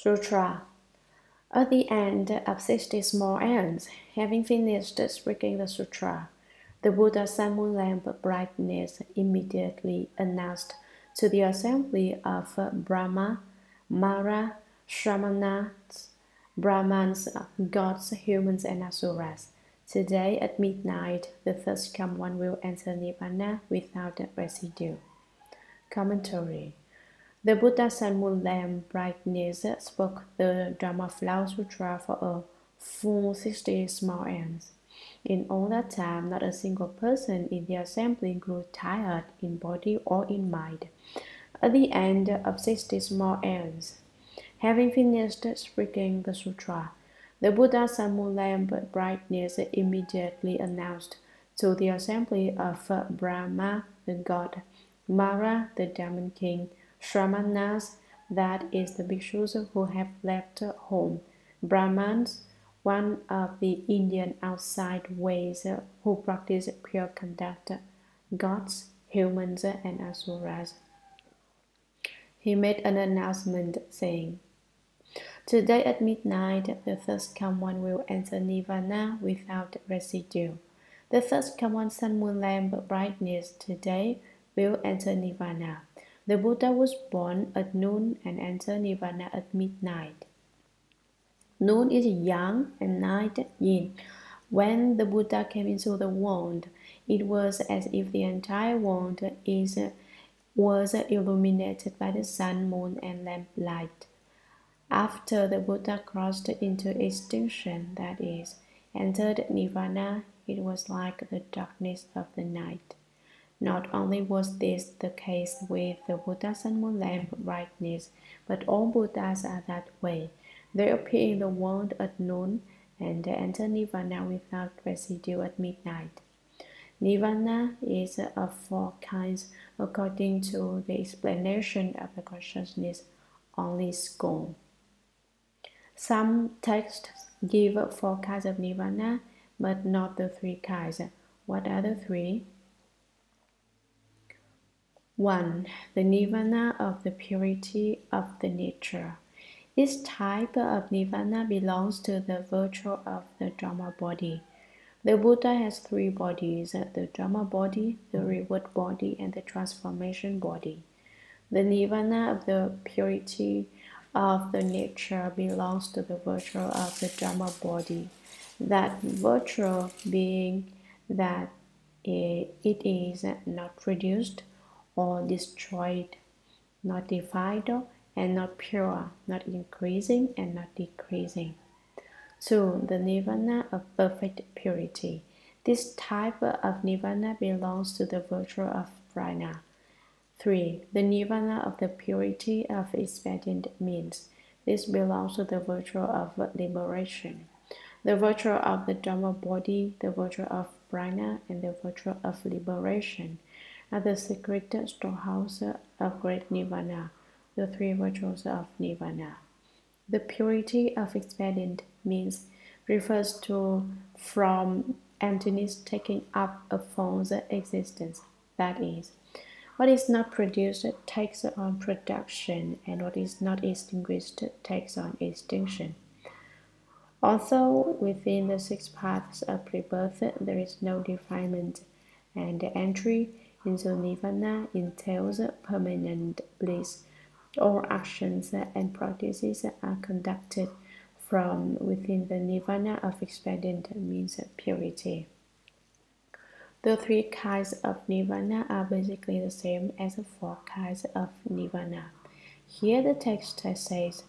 Sutra. At the end of 60 small aeons, having finished speaking the sutra, the Buddha's sun moon lamp brightness immediately announced to the assembly of Brahma, Mara, Shamanas, Brahmans, gods, humans, and asuras. Today at midnight, the thirst come one will enter Nirvana without residue. Commentary. The Buddha's sun moon lamp brightness spoke the Dharma Flower Sutra for a full 60 small aeons. In all that time, not a single person in the assembly grew tired in body or in mind. At the end of 60 small aeons, having finished speaking the sutra, the Buddha's sun moon lamp brightness immediately announced to the assembly of Brahma, the god, Mara, the demon king, Shamanas, that is the bhikshus who have left home, Brahmans, one of the Indian outside ways who practice pure conduct, gods, humans, and asuras. He made an announcement saying, Today at midnight, the thirst come one will enter Nirvana without residue. The thirst come one sun moon lamp brightness today will enter Nirvana. The Buddha was born at noon and entered Nirvana at midnight. Noon is yang and night yin. When the Buddha came into the world, it was as if the entire world was illuminated by the sun, moon, and lamp light. After the Buddha crossed into extinction, that is, entered Nirvana, it was like the darkness of the night. Not only was this the case with the Buddha's sun moon lamp brightness, but all Buddhas are that way. They appear in the world at noon and they enter Nirvana without residue at midnight. Nirvana is of four kinds according to the explanation of the consciousness only school. Some texts give four kinds of Nirvana, but not the three kinds. What are the three? 1. The Nirvana of the purity of the nature. This type of Nirvana belongs to the virtue of the Dharma body. The Buddha has three bodies, the Dharma body, the reward body, and the transformation body. The Nirvana of the purity of the nature belongs to the virtue of the Dharma body. That virtue being that it is not produced or destroyed, not divided and not pure, not increasing and not decreasing. 2. The Nirvana of perfect purity. This type of Nirvana belongs to the virtue of prana. 3. The Nirvana of the purity of expedient means. This belongs to the virtue of liberation. The virtue of the Dharma body, the virtue of prana, and the virtue of liberation are the secret storehouse of great Nirvana, the three virtues of Nirvana. The purity of expedient means refers to from emptiness taking up a false existence, that is, what is not produced takes on production, and what is not extinguished takes on extinction. Although within the six paths of rebirth there is no defilement, and the entry into Nirvana entails permanent bliss, all actions and practices are conducted from within the Nirvana of expedient means purity. The three kinds of Nirvana are basically the same as the four kinds of Nirvana. Here the text says,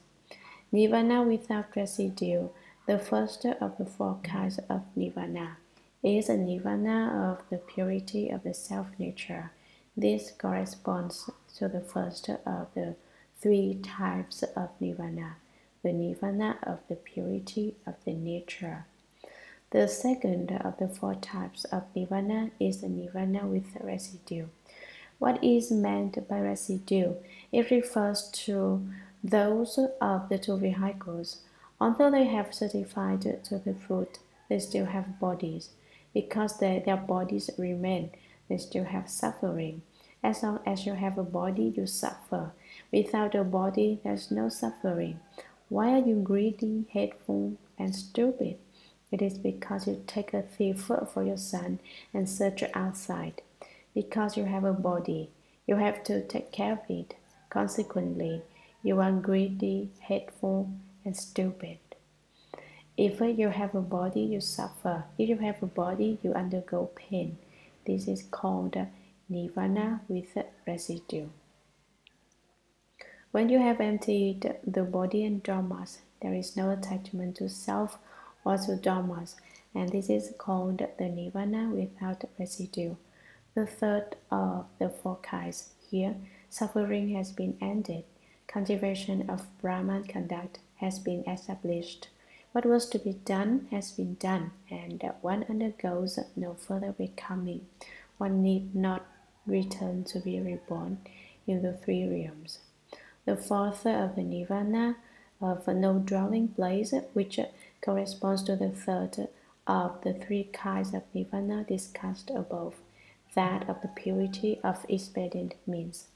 Nirvana without residue, the first of the four kinds of Nirvana, is a Nirvana of the purity of the self-nature. This corresponds to the first of the three types of Nirvana, the Nirvana of the purity of the nature. The second of the four types of Nirvana is the Nirvana with residue. What is meant by residue? It refers to those of the two vehicles. Although they have certified to the fruit, they still have bodies. Because their bodies remain, they still have suffering. As long as you have a body, you suffer. Without a body, there's no suffering. Why are you greedy, hateful, and stupid? It is because you take a thief for your son and search outside. Because you have a body, you have to take care of it. Consequently, you are greedy, hateful, and stupid. If you have a body, you suffer. If you have a body, you undergo pain. This is called nirvana with residue. When you have emptied the body and dharmas, there is no attachment to self or to dharmas, and this is called the nirvana without residue. The third of the four kinds. Here, suffering has been ended. Cultivation of Brahman conduct has been established. What was to be done has been done, and one undergoes no further becoming. One need not return to be reborn in the three realms. The fourth of the nirvana of no dwelling place, which corresponds to the third of the three kinds of nirvana discussed above, that of the purity of expedient means.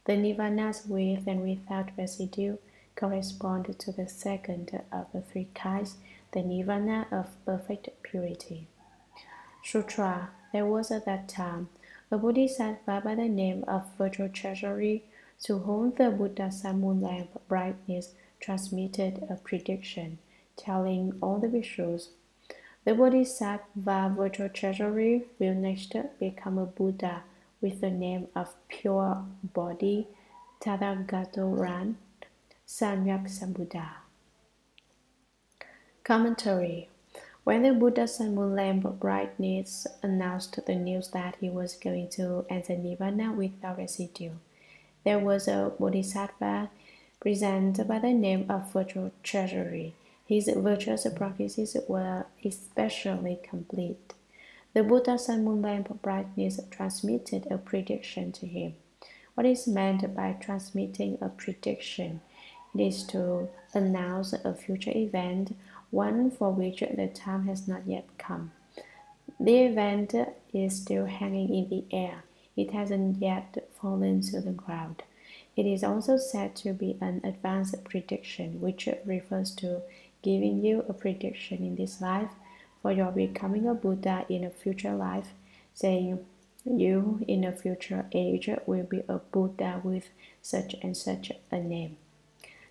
The nirvanas with and without residue correspond to the second of the three kinds, the nirvana of perfect purity. Sutra. There was at that time a bodhisattva by the name of Virtual Treasury, to whom the Buddha Sun Moon Lamp brightness transmitted a prediction, telling all the bhikshus, the Bodhisattva Virtual Treasury will next become a Buddha with the name of Pure Body, Tathagata Samyak Sambuddha. Commentary. When the Buddha Sun Moon Lamp brightness announced the news that he was going to enter Nirvana without residue, there was a Bodhisattva present by the name of Virtual Treasury. His virtuous practices were especially complete. The Buddha Sun Moon Lamp brightness transmitted a prediction to him. What is meant by transmitting a prediction? It is to announce a future event, one for which the time has not yet come. The event is still hanging in the air. It hasn't yet fallen to the ground. It is also said to be an advanced prediction, which refers to giving you a prediction in this life for your becoming a Buddha in a future life, saying you in a future age will be a Buddha with such and such a name.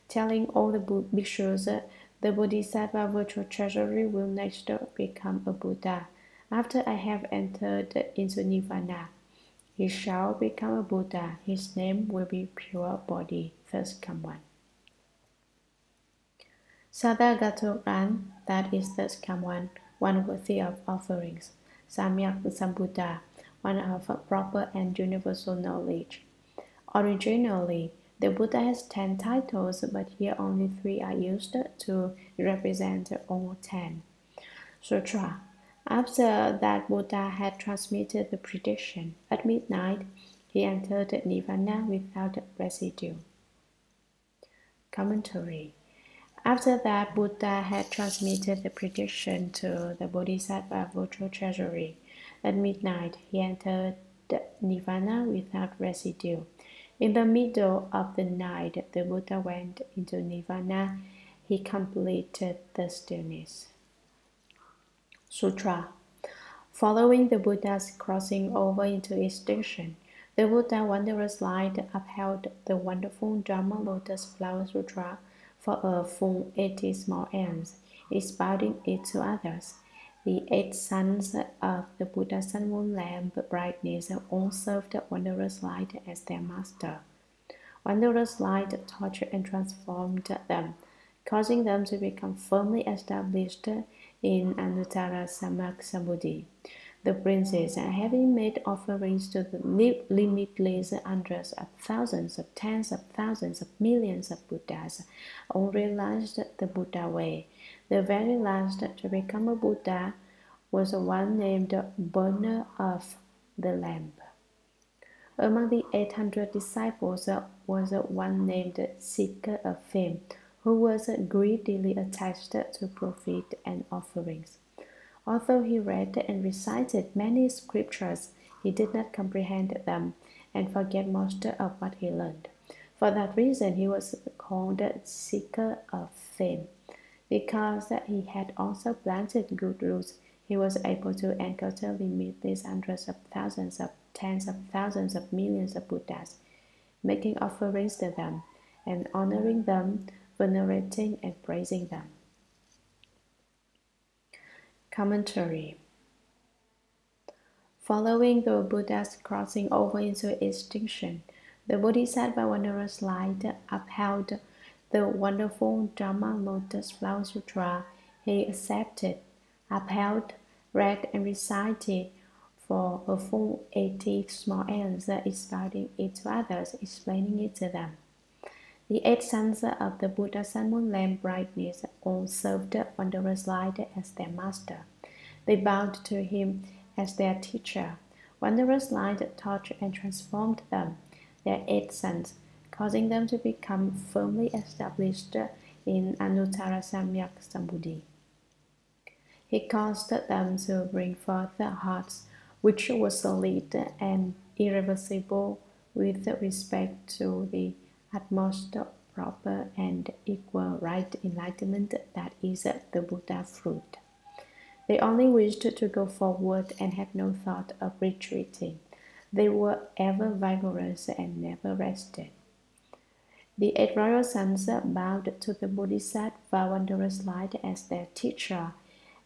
Telling all the bhikshus, the Bodhisattva Virtual Treasury will next become a Buddha. After I have entered into Nirvana, he shall become a Buddha. His name will be Pure Body, thus come one. Tathagata, that is thus come one worthy of offerings. Samyak Sambuddha, one of proper and universal knowledge. Originally, the Buddha has 10 titles, but here only 3 are used to represent all 10. Sutra. After that Buddha had transmitted the prediction, at midnight he entered Nirvana without residue. Commentary. After that Buddha had transmitted the prediction to the Bodhisattva Virtual Treasury, at midnight he entered Nirvana without residue. In the middle of the night, the Buddha went into Nirvana. He completed the stillness. Sutra. Following the Buddha's crossing over into extinction, the Buddha Wanderer's Light upheld the wonderful Dharma Lotus Flower Sutra for a full 80 small aeons, expounding it to others. The 8 sons of the Buddha Sun Moon Lamp brightness all served Wanderer's Light as their master. Wanderer's Light tortured and transformed them, causing them to become firmly established in Anuttara Samyak Sambuddhi. The princes, having made offerings to the limitless hundreds of thousands of tens of thousands of millions of Buddhas, all realized the Buddha way. The very last to become a Buddha was one named Burner of the Lamp. Among the 800 disciples was one named Seeker of Fame, who was greedily attached to profit and offerings. Although he read and recited many scriptures, he did not comprehend them and forget most of what he learned. For that reason, he was called the Seeker of Fame. Because he had also planted good roots, he was able to encounter limitless hundreds of thousands of tens of thousands of millions of Buddhas, making offerings to them and honoring them, venerating and praising them. Commentary. Following the Buddha's crossing over into extinction, the Bodhisattva Wanderer's light upheld the wonderful Dharma Lotus Flower Sutra. He accepted, upheld, read, and recited for a full 80 small ends, expounding it to others, explaining it to them. The 8 sons of the Buddha Sun Moon Lamp Brightness all served Wanderer's light as their master. They bowed to him as their teacher. Wanderer's light taught and transformed them, their 8 sons, causing them to become firmly established in Anuttara Samyak Sambuddhi. He caused them to bring forth hearts which were solid and irreversible with respect to the utmost proper and equal right enlightenment that is the Buddha fruit. They only wished to go forward and had no thought of retreating. They were ever vigorous and never rested. The 8 royal sons bowed to the Bodhisattva Wanderer's light as their teacher,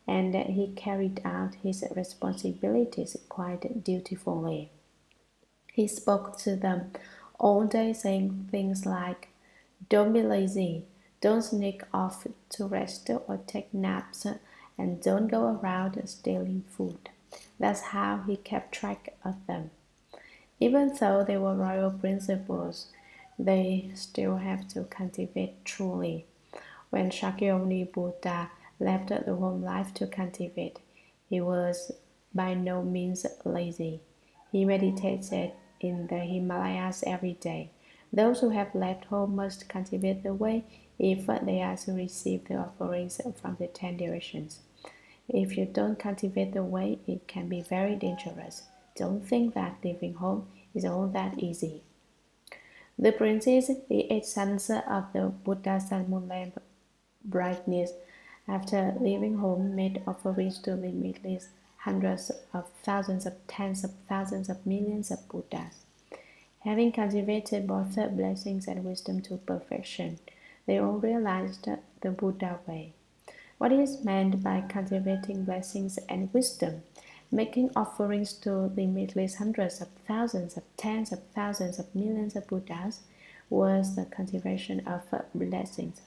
and he carried out his responsibilities quite dutifully. He spoke to them all day, saying things like, "Don't be lazy, don't sneak off to rest or take naps, and don't go around stealing food." That's how he kept track of them. Even though they were royal principles, they still have to cultivate truly. When Shakyamuni Buddha left the home life to cultivate, he was by no means lazy. He meditated in the Himalayas every day. Those who have left home must cultivate the way if they are to receive the offerings from the 10 directions. If you don't cultivate the way, it can be very dangerous. Don't think that leaving home is all that easy. The princes, the 8 sons of the Buddha Sun Moon Lamp Brightness, after leaving home, made offerings to limitless hundreds of thousands of tens of thousands of millions of Buddhas. Having cultivated both blessings and wisdom to perfection, they all realized the Buddha way. What is meant by cultivating blessings and wisdom? Making offerings to limitless hundreds of thousands of tens of thousands of millions of Buddhas was the cultivation of blessings.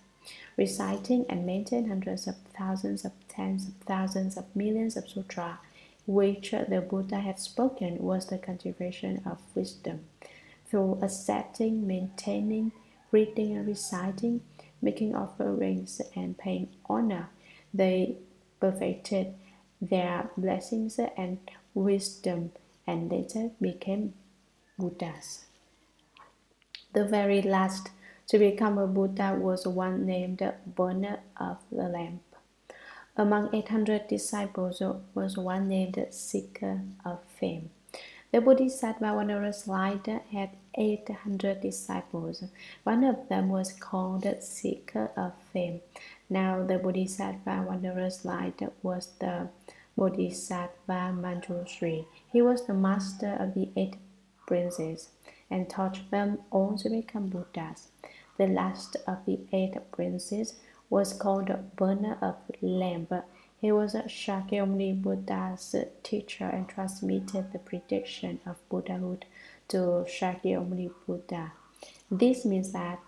Reciting and maintaining hundreds of thousands of tens of thousands of millions of sutras, which the Buddha had spoken, was the cultivation of wisdom. Through accepting, maintaining, reading and reciting, making offerings and paying honor, they perfected their blessings and wisdom and later became Buddhas. The very last to become a Buddha was one named Burner of the Lamp. Among 800 disciples was one named Seeker of Fame. The Bodhisattva Wanderer's light had 800 disciples. One of them was called Seeker of Fame. Now the Bodhisattva Wanderer's light was the Bodhisattva Manjushri. He was the master of the 8 princes and taught them all to become Buddhas. The last of the 8 princes was called Burner of Lamp. He was Shakyamuni Buddha's teacher and transmitted the prediction of Buddhahood to Shakyamuni Buddha. This means that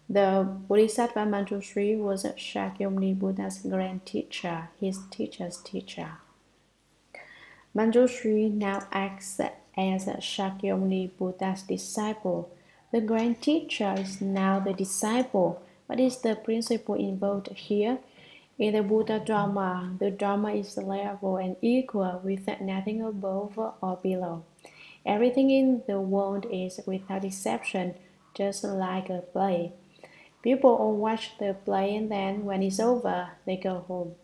the Bodhisattva Manjushri was Shakyamuni Buddha's grand teacher, his teacher's teacher. Manjushri now acts as Shakyamuni Buddha's disciple. The grand teacher is now the disciple. What is the principle involved here? In the Buddha Dharma, the Dharma is level and equal with nothing above or below. Everything in the world is without exception, just like a play. People all watch the play and then when it's over, they go home.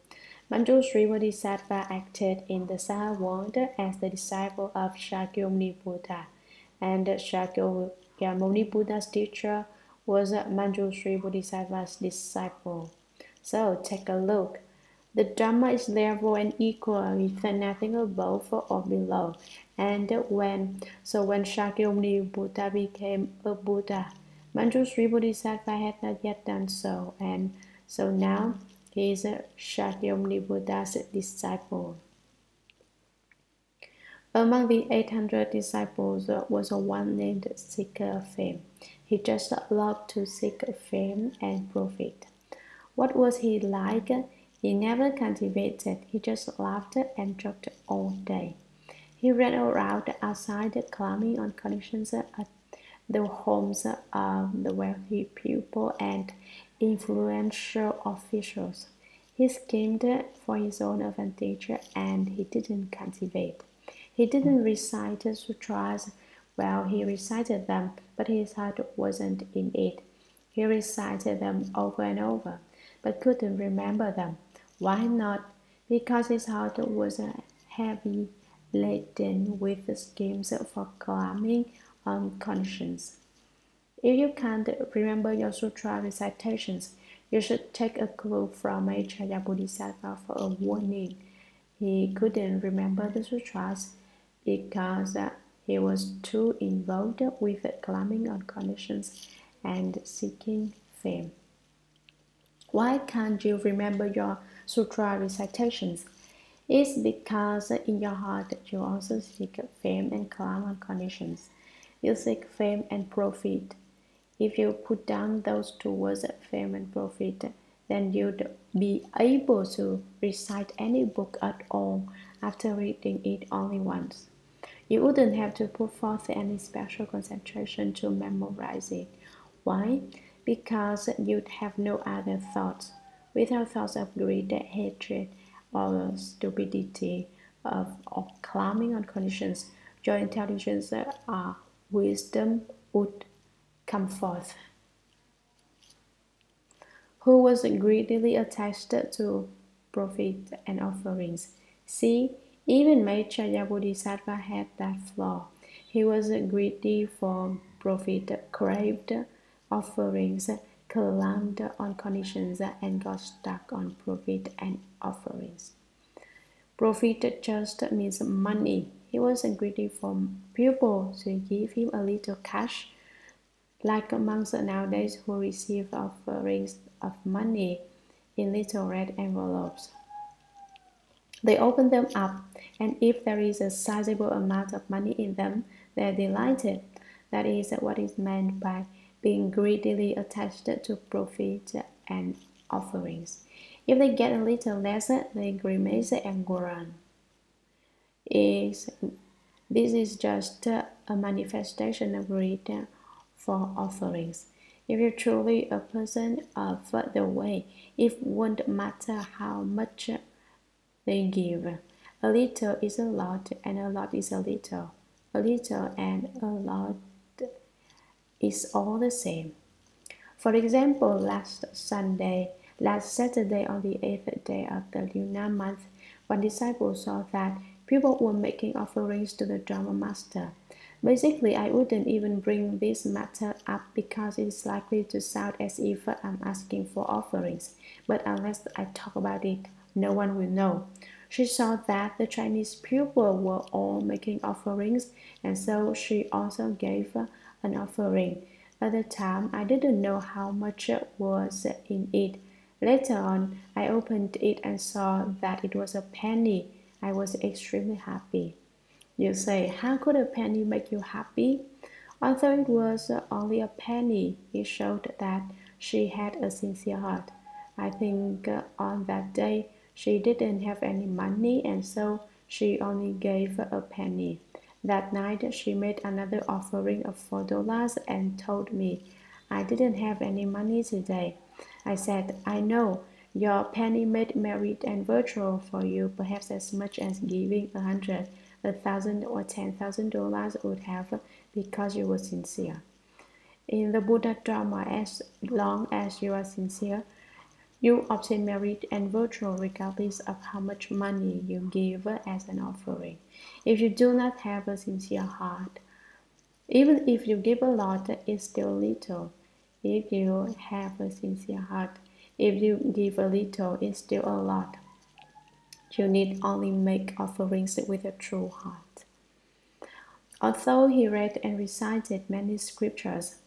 Manjushri Bodhisattva acted in the Saha world as the disciple of Shakyamuni Buddha, and Shakyamuni Buddha's teacher was Manjushri Bodhisattva's disciple. So take a look. The Dharma is level and equal with nothing above or below. And when Shakyamuni Buddha became a Buddha, Manjushri Bodhisattva had not yet done so, and so now he is Shakyamuni Buddha's disciple. Among the 800 disciples was one named Seeker of Fame. He just loved to seek fame and profit. What was he like? He never cultivated, he just laughed and joked all day. He ran around outside climbing on conditions at the homes of the wealthy people and influential officials. He schemed for his own advantage and he didn't cultivate. He didn't recite sutras. Well, he recited them, but his heart wasn't in it. He recited them over and over, but couldn't remember them. Why not? Because his heart was heavy laden with schemes for climbing on conscience. If you can't remember your sutra recitations, you should take a clue from Maitreya Bodhisattva for a warning. He couldn't remember the sutras because he was too involved with climbing on conditions and seeking fame. Why can't you remember your sutra recitations? It's because in your heart you also seek fame and climb on conditions. You seek fame and profit. If you put down those two words, fame and profit, then you'd be able to recite any book at all after reading it only once. You wouldn't have to put forth any special concentration to memorize it. Why? Because you'd have no other thoughts. Without thoughts of greed, hatred, or stupidity, or climbing on conditions, your intelligence or wisdom would come forth. Who was greedily attached to profit and offerings? See, even Maitreya Bodhisattva had that flaw. He was greedy for profit, craved offerings, climbed on conditions, and got stuck on profit and offerings. Profit just means money. He was greedy for people to give him a little cash, like monks nowadays who receive offerings of money in little red envelopes. They open them up, and if there is a sizable amount of money in them, they are delighted. That is what is meant by being greedily attached to profit and offerings. If they get a little less, they grimace and groan. This is just a manifestation of greed for offerings. If you're truly a person of the way, it won't matter how much they give. A little is a lot, and a lot is a little. A little and a lot is all the same. For example, last Saturday on the 8th day of the lunar month, one disciple saw that people were making offerings to the Dharma Master. Basically, I wouldn't even bring this matter up because it's likely to sound as if I'm asking for offerings. But unless I talk about it, no one will know. She saw that the Chinese people were all making offerings, and so she also gave an offering. At the time, I didn't know how much was in it. Later on, I opened it and saw that it was a penny. I was extremely happy. You say, how could a penny make you happy? Although it was only a penny, it showed that she had a sincere heart. I think on that day, she didn't have any money, and so she only gave a penny. That night, she made another offering of $4 and told me, I didn't have any money today. I said, I know. Your penny made merit and virtue for you perhaps as much as giving $100, $1,000, or $10,000 would have, because you were sincere. In the Buddha Dharma, as long as you are sincere, you obtain merit and virtue regardless of how much money you give as an offering. If you do not have a sincere heart, even if you give a lot, it's still little. if you have a sincere heart. If you give a little, it's still a lot. You need only make offerings with a true heart. Although he read and recited many scriptures,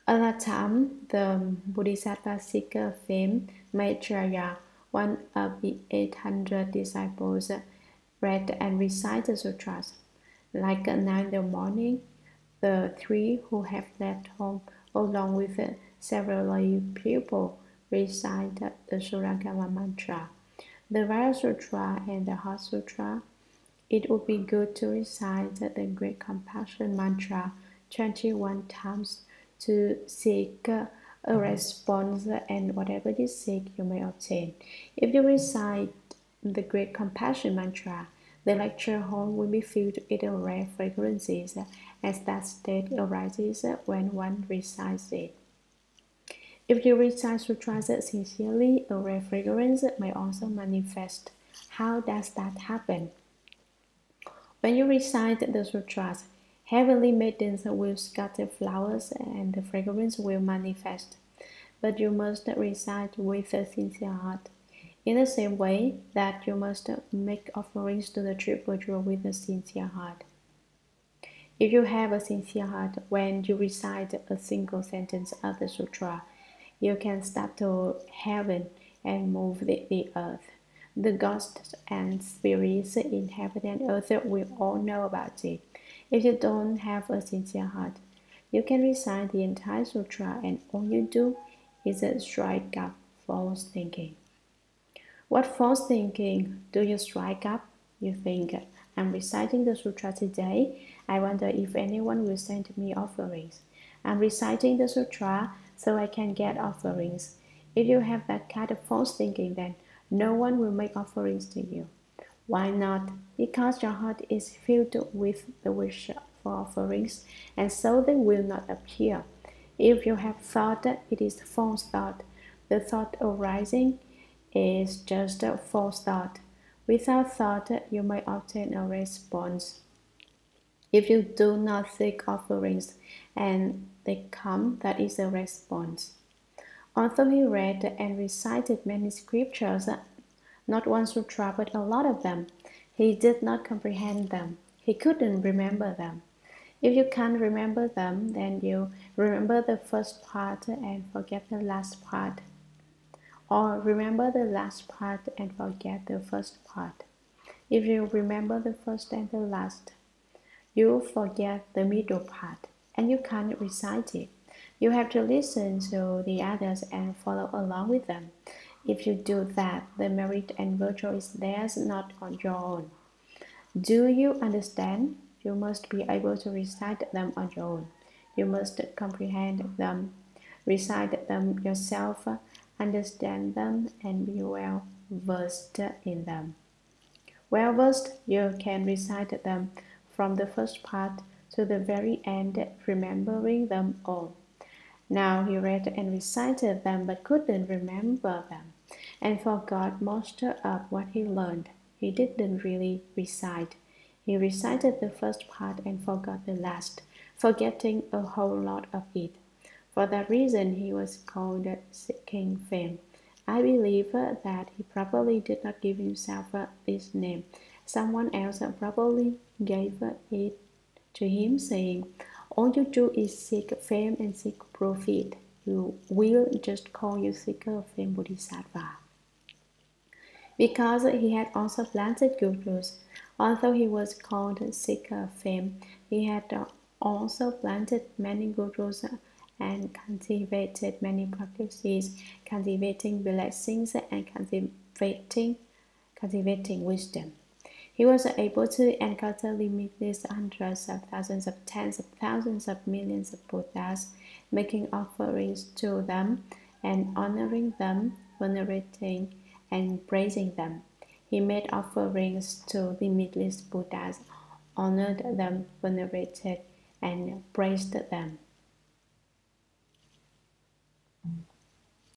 at that time the Bodhisattva seeker fame, Maitreya, one of the 800 disciples, read and recited sutras. Like now in the morning, the three who have left home, along with several lay people, recited the Surangama mantra, the Vajra Sutra and the Heart Sutra. It would be good to recite the Great Compassion mantra 21 times to seek a response, and whatever you seek you may obtain. If you recite the Great Compassion mantra, the lecture hall will be filled with rare fragrances, as that state arises when one recites it. If you recite sutras sincerely, a rare fragrance may also manifest. How does that happen? When you recite the sutras, heavenly maidens will scatter flowers and the fragrance will manifest. But you must recite with a sincere heart. In the same way that you must make offerings to the Triple Jewel with a sincere heart. If you have a sincere heart, when you recite a single sentence of the sutra, you can startle heaven and move the earth. The ghosts and spirits in heaven and earth will all know about it. If you don't have a sincere heart, you can recite the entire sutra and all you do is strike up false thinking. What false thinking do you strike up? You think, I'm reciting the sutra today. I wonder if anyone will send me offerings. I'm reciting the sutra so I can get offerings. If you have that kind of false thinking, then no one will make offerings to you. Why not? Because your heart is filled with the wish for offerings, and so they will not appear. If you have thought that it is false thought, the thought arising is just a false thought. Without thought, you may obtain a response. If you do not seek offerings and they come, that is a response. Although he read and recited many scriptures, not one sutra but a lot of them, he did not comprehend them. He couldn't remember them. If you can't remember them, then you remember the first part and forget the last part. Or remember the last part and forget the first part. If you remember the first and the last, you forget the middle part, and you can't recite it. You have to listen to the others and follow along with them. If you do that, the merit and virtue is theirs, not on your own. Do you understand? You must be able to recite them on your own. You must comprehend them, recite them yourself, understand them, and be well versed in them. Well versed, you can recite them from the first part to the very end, remembering them all. Now he read and recited them but couldn't remember them, and forgot most of what he learned. He didn't really recite. He recited the first part and forgot the last, forgetting a whole lot of it. For that reason he was called seeking fame. I believe that he probably did not give himself this name. Someone else probably gave it to him, saying, all you do is seek fame and seek profit. You will just call you seeker of fame Bodhisattva. Because he had also planted gurus, although he was called seeker of fame, he had also planted many gurus and cultivated many practices, cultivating blessings and cultivating wisdom. He was able to encounter limitless hundreds of thousands of tens of thousands of millions of Buddhas, making offerings to them and honoring them, venerating and praising them. He made offerings to limitless Buddhas, honored them, venerated and praised them.